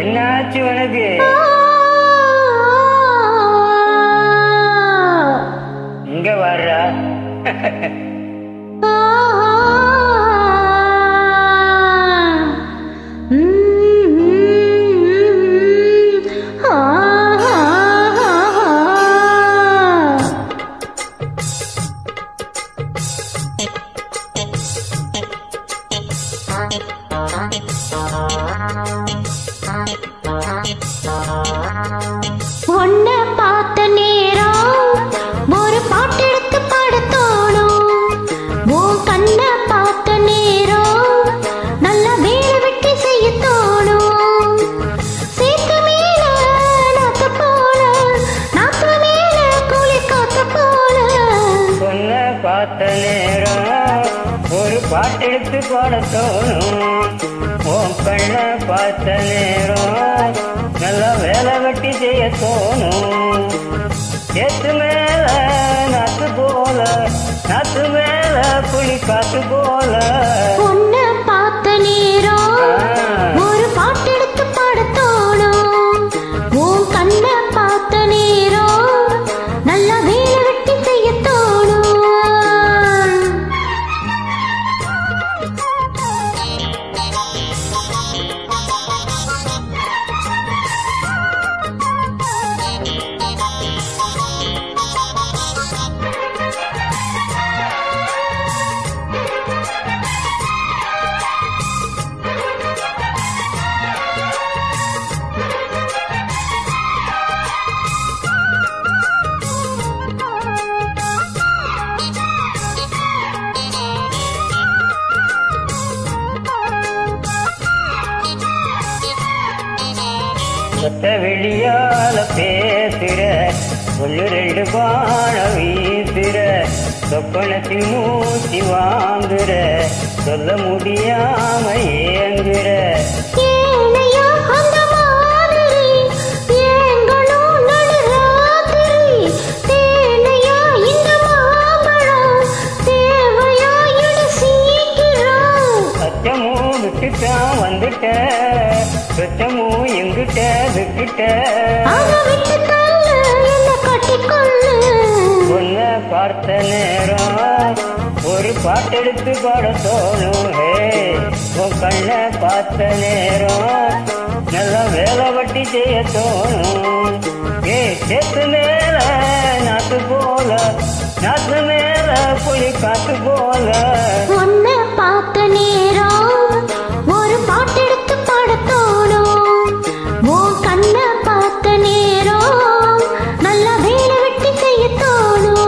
என்னாச்சு உனக்கு? இங்க வர்றா உன்னை பார்த்த நேரம் ஒரு பாட்டெடுத்து பாட தோணும். உன் கண்ணை பார்த்த நேரம் நல்ல வேலை வெட்டி செய்ய தோணும். சேத்து மேல நாத்து போல, நாத்து மேல கூலி காத்து போல. உன்னை பார்த்த நேரம் ஒரு பாட்டெடுத்து பாட தோணும். உன் கண்ணை பார்த்த நேரம் நல்ல வேலை வெட்டி செய்ய தோணும். ஏத்து மேல நாத்து போல, நாத்து மேல புலி காத்து போல. உன்னை பார்த்த நேரம் ஒரு பாட்டெடுத்து பாட தோணும். உன் கண்ணை பார்த்த நேரம் நல்ல வேலை வெட்டி செய்ய தோணும். சொத்த வெளியால பேசுற, ஒன்று ரெண்டு பான வீசுற, சொப்பனத்தில் மூச்சு வாங்குற, சொல்ல முடியாம ஏங்குற. ஏனையா அந்த மாதிரி ஏங்களும் நடுராத்திரி. தேனையா இந்த மாம்பழம், தேவையா எடு சீக்கிரம். அச்சமும் விட்டுட்டான் வந்துட்ட, சொச்சமும் எங்கிட்ட விட்டுட்ட. அதை விட்டு தள்ளு, என்னை கட்டிக்கொள்ளு. உன்னை பார்த்த நேரம் ஒரு பாட்டெடுத்து பாட தோணும். ஹே, உன் கண்ணை பார்த்த நேரம் நல்ல வேலை வட்டி செய்ய தோணும். ஏ சேத்து மேல நாத்து போல, நாத்து மேல புலி காத்து போல. உன்னை பார்த்த நேரம் ஒரு பாட்டெடுத்து பாட தோணும். உன் கண்ணை பார்த்த நேரம் நல்ல வேலை வெட்டி செய்ய தோணும்.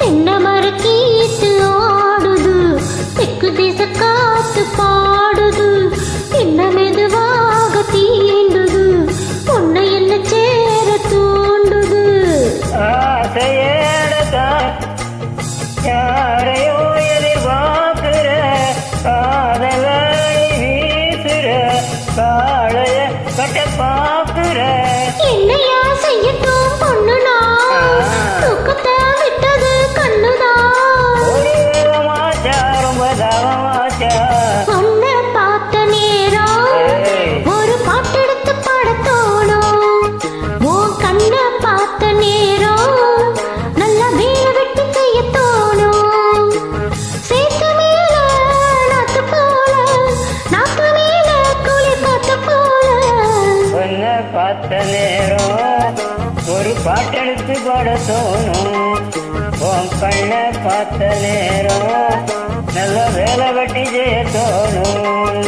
என்ன மரக்கீத்து ஆடுது, தெற்கு திசை காத்து பாடுது. என்ன மெதுவாக தீண்டுது, உன்னை என்ன சேர தூண்டுது. ஆசையேடதான் யாரையோ எதிர்பார்க்கிற, காதலை வீசுற, காளைய கட்ட பாக்குற. என்னையா செய்யட்டும் பொண்ணுனா, தூக்கத்தை விட்டது கண்ணுதான். ஒரு வேகமாச்சா ரொம்ப தாகமாச்சா. உன்னை பார்த்த நேரம் ஒரு பாட்டெடுத்து பாட தோணும். உன் கண்ணை பார்த்த நேரம் நல்ல வேலை வெட்டி செய்ய தோணும். சேத்து மேல நாத்து போல, நாத்து மேல கூலி காத்து போல. உன்னை பார்த்த நேரம் ஒரு பாட்டெடுத்து பாட தோணும். உன் கண்ணை பார்த்த நேரம் நல்ல வேலை வெட்டி செய்ய தோணும்.